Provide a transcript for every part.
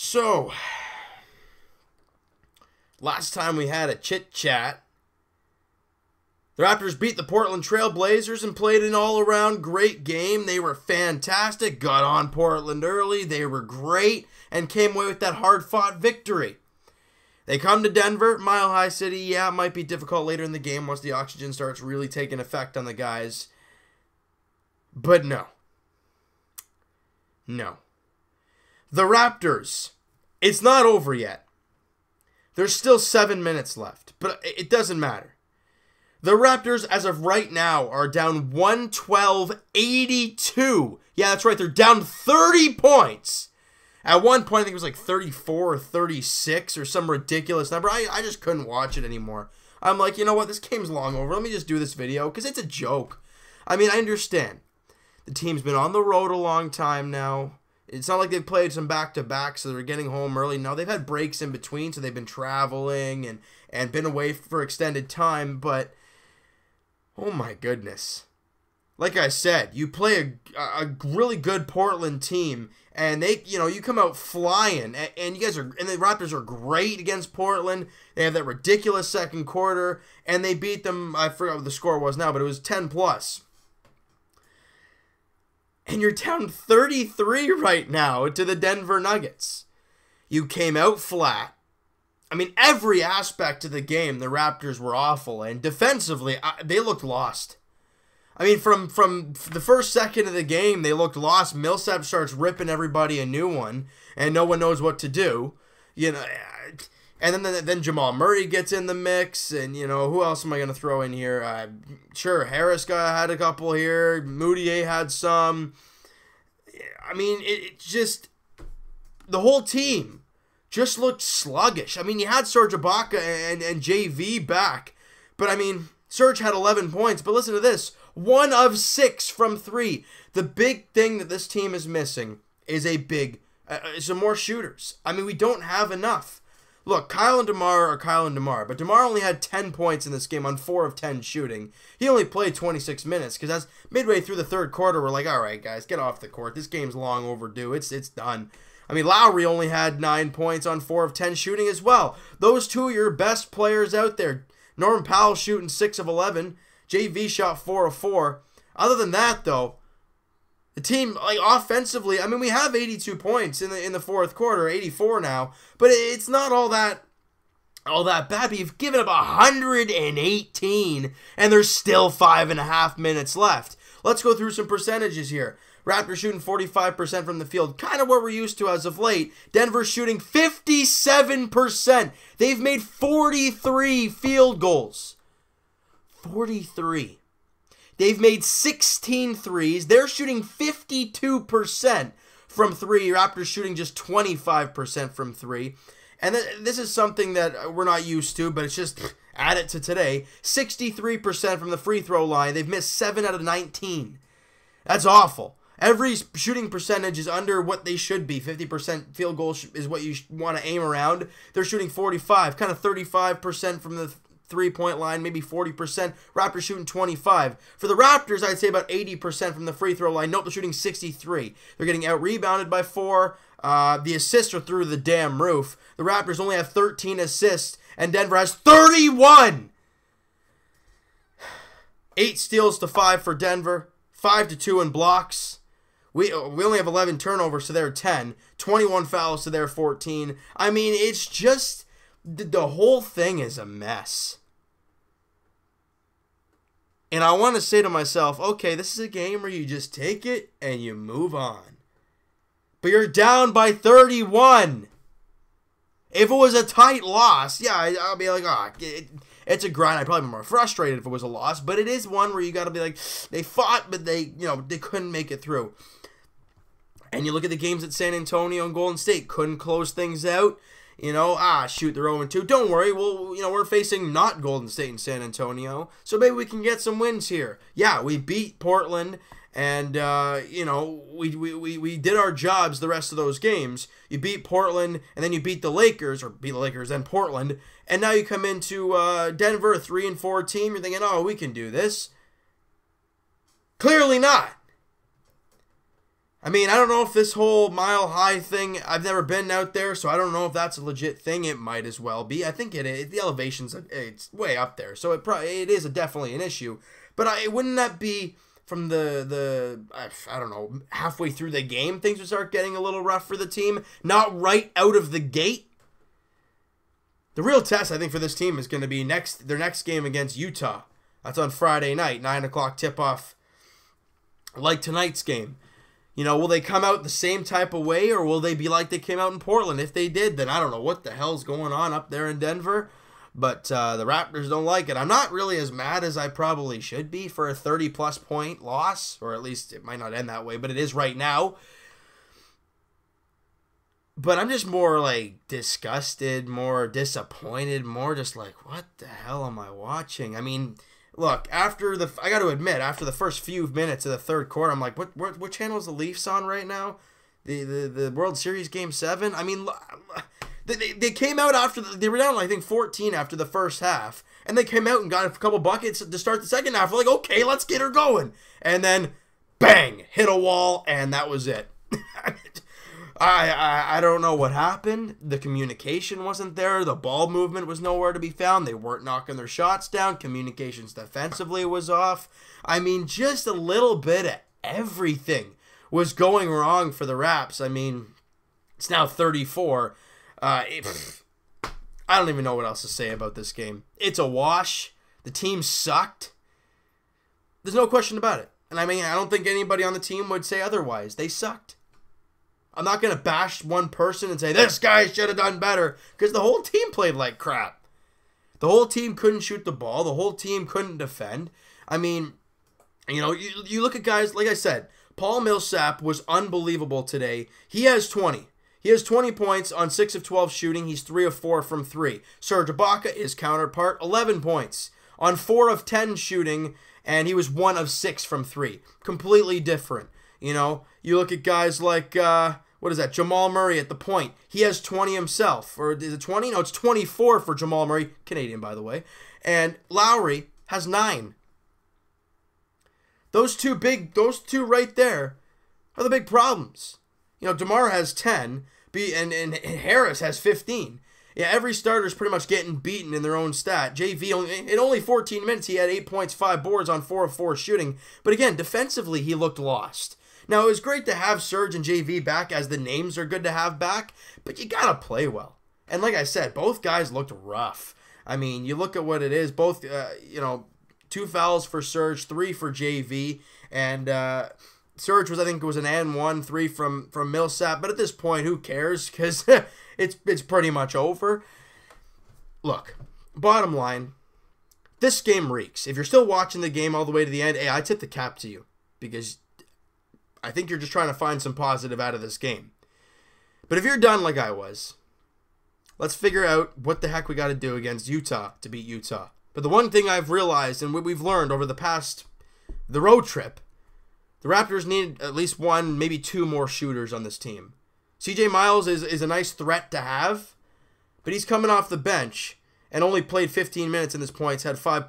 So, last time we had a chit-chat, the Raptors beat the Portland Trail Blazers and played an all-around great game. They were fantastic, got on Portland early, they were great, and came away with that hard-fought victory. They come to Denver, Mile High City. Yeah, it might be difficult later in the game once the oxygen starts really taking effect on the guys. But no. No. The Raptors, it's not over yet. There's still 7 minutes left, but it doesn't matter. The Raptors, as of right now, are down 112-82. Yeah, that's right, they're down 30 points. At one point, I think it was like 34 or 36 or some ridiculous number. I just couldn't watch it anymore. I'm like, you know what, this game's long over. Let me just do this video, because it's a joke. I mean, I understand. The team's been on the road a long time now. It's not like they've played some back-to-back, so they're getting home early. No, they've had breaks in between, so they've been traveling and been away for extended time. But, oh my goodness. Like I said, you play a really good Portland team, and they, you come out flying, and you guys are, and the Raptors are great against Portland. They have that ridiculous second quarter, and they beat them. I forgot what the score was now, but it was 10+. And you're down 33 right now to the Denver Nuggets. You came out flat. I mean, every aspect of the game, the Raptors were awful. And defensively, they looked lost. I mean, from the first second of the game, they looked lost. Millsap starts ripping everybody a new one, and no one knows what to do. And then Jamal Murray gets in the mix, and, who else am I going to throw in here? Sure, Harris had a couple here. Moutier had some. I mean, it just, the whole team just looked sluggish. I mean, you had Serge Ibaka and JV back, but, I mean, Serge had 11 points, but listen to this. 1 of 6 from 3. The big thing that this team is missing is some more shooters. I mean, we don't have enough. Look, Kyle and DeMar are Kyle and DeMar, but DeMar only had 10 points in this game on 4 of 10 shooting. He only played 26 minutes, because as midway through the third quarter, we're like, all right, guys, get off the court. This game's long overdue. It's done. I mean, Lowry only had 9 points on 4 of 10 shooting as well. Those two are your best players out there. Norman Powell shooting 6 of 11. JV shot 4 of 4. Other than that, though, the team, offensively, I mean, we have 82 points in the fourth quarter, 84 now, but it's not all that bad. But you've given up 118, and there's still 5.5 minutes left. Let's go through some percentages here. Raptors shooting 45% from the field, kind of what we're used to as of late. Denver's shooting 57%. They've made 43 field goals. 43. They've made 16 threes. They're shooting 52% from 3. Raptors shooting just 25% from 3. And this is something that we're not used to, but it's just add it to today. 63% from the free throw line. They've missed 7 out of 19. That's awful. Every shooting percentage is under what they should be. 50% field goal is what you want to aim around. They're shooting 45, kind of 35% from the three-point line, maybe 40%. Raptors shooting 25. For the Raptors, I'd say about 80% from the free throw line. Nope, they're shooting 63. They're getting out-rebounded by 4. The assists are through the damn roof. The Raptors only have 13 assists, and Denver has 31! 8 steals to 5 for Denver. 5 to 2 in blocks. We only have 11 turnovers, so they're 10. 21 fouls, so they're 14. I mean, it's just, the whole thing is a mess. And I want to say to myself, okay, this is a game where you just take it and you move on. But you're down by 31. If it was a tight loss, yeah, I'll be like, it's a grind. I'd probably be more frustrated if it was a loss. But it is one where you got to be like, they fought, but they couldn't make it through. And you look at the games at San Antonio and Golden State, couldn't close things out. Shoot, they're 0-2. Don't worry, we're facing not Golden State and San Antonio, so maybe we can get some wins here. Yeah, we beat Portland, and, we did our jobs the rest of those games. You beat Portland, and then you beat the Lakers, or beat the Lakers, then Portland, and now you come into Denver, a 3-4 team, you're thinking, oh, we can do this. Clearly not. I mean, I don't know if this whole Mile High thing, I've never been out there, so I don't know if that's a legit thing. It might as well be. I think it is. The elevation's, it's way up there, so it is definitely an issue. But wouldn't that be from I don't know, halfway through the game, things would start getting a little rough for the team? Not right out of the gate? The real test, I think, for this team is going to be their next game against Utah. That's on Friday night, 9 o'clock tip-off, like tonight's game. You know, will they come out the same type of way, or will they be like they came out in Portland? If they did, then I don't know what the hell's going on up there in Denver. But the Raptors don't like it. I'm not really as mad as I probably should be for a 30-plus point loss, or at least it might not end that way, but it is right now. But I'm just more, like, disgusted, more disappointed, more just like, what the hell am I watching? I mean, look, I got to admit, after the first few minutes of the third quarter, I'm like, what channel is the Leafs on right now? The World Series Game 7? I mean, they came out after, they were down, I think, 14 after the first half, and they came out and got a couple buckets to start the second half. We're like, okay, let's get her going. And then, bang, hit a wall, and that was it. I don't know what happened. The communication wasn't there. The ball movement was nowhere to be found. They weren't knocking their shots down. Communications defensively was off. I mean, just a little bit of everything was going wrong for the Raps. I mean, it's now 34. I don't even know what else to say about this game. It's a wash. The team sucked. There's no question about it. And I mean, I don't think anybody on the team would say otherwise. They sucked. I'm not going to bash one person and say, this guy should have done better, because the whole team played like crap. The whole team couldn't shoot the ball. The whole team couldn't defend. I mean, you know, you look at guys, like I said, Paul Millsap was unbelievable today. He has 20. He has 20 points on 6 of 12 shooting. He's 3 of 4 from 3. Serge Ibaka, his counterpart, 11 points on 4 of 10 shooting, and he was 1 of 6 from 3. Completely different. You know, you look at guys like, what is that, Jamal Murray at the point. He has 20 himself. Or is it 20? No, it's 24 for Jamal Murray. Canadian, by the way. And Lowry has 9. Those two right there are the big problems. You know, DeMar has 10, and Harris has 15. Yeah, every starter's pretty much getting beaten in their own stat. JV, in only 14 minutes, he had 8 points, 5 boards on 4 of 4 shooting. But again, defensively, he looked lost. Now, it was great to have Serge and JV back, as the names are good to have back, but you gotta play well. And like I said, both guys looked rough. I mean, you look at what it is, both, 2 fouls for Serge, 3 for JV, and Serge was an and 1, 3 from Millsap, but at this point, who cares, because it's pretty much over. Look, bottom line, this game reeks. If you're still watching the game all the way to the end, hey, I tip the cap to you, because I think you're just trying to find some positive out of this game. But if you're done like I was, let's figure out what the heck we got to do against Utah to beat Utah. But the one thing I've realized, and what we've learned over the road trip, the Raptors need at least 1, maybe 2 more shooters on this team. CJ Miles is a nice threat to have, but he's coming off the bench and only played 15 minutes in this points, had 5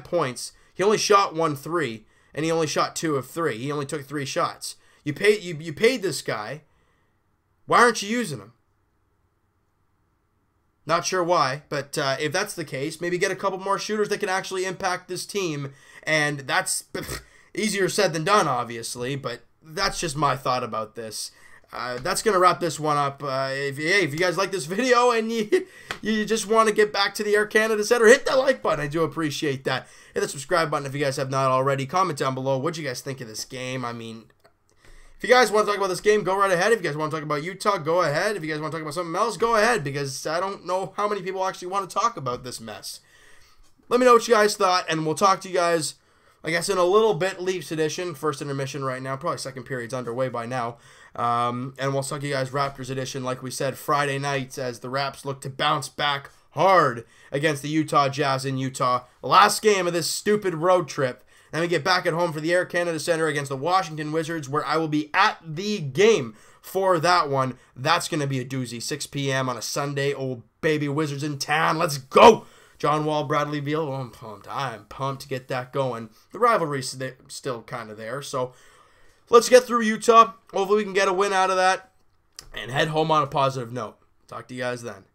points. He only shot 1 3. And he only shot 2 of 3. He only took 3 shots. You paid this guy. Why aren't you using him? Not sure why, but if that's the case, maybe get a couple more shooters that can actually impact this team. And that's easier said than done, obviously, but that's just my thought about this. That's going to wrap this one up. If you guys like this video and you just want to get back to the Air Canada Center, hit that like button. I do appreciate that. Hit the subscribe button if you guys have not already. Comment down below what you guys think of this game. I mean, if you guys want to talk about this game, go right ahead. If you guys want to talk about Utah, go ahead. If you guys want to talk about something else, go ahead, because I don't know how many people actually want to talk about this mess. Let me know what you guys thought, and we'll talk to you guys, I guess, in a little bit. Leafs edition, first intermission right now. Probably second period's underway by now. And we'll talk to you guys Raptors edition, like we said, Friday nights, as the Raps look to bounce back hard against the Utah Jazz in Utah. The last game of this stupid road trip. Then we get back at home for the Air Canada Center against the Washington Wizards, where I will be at the game for that one. That's going to be a doozy. 6 p.m. on a Sunday. Oh, baby, Wizards in town. Let's go! John Wall, Bradley Beal. Oh, I'm pumped to get that going. The rivalry's still kind of there, so let's get through Utah. Hopefully we can get a win out of that and head home on a positive note. Talk to you guys then.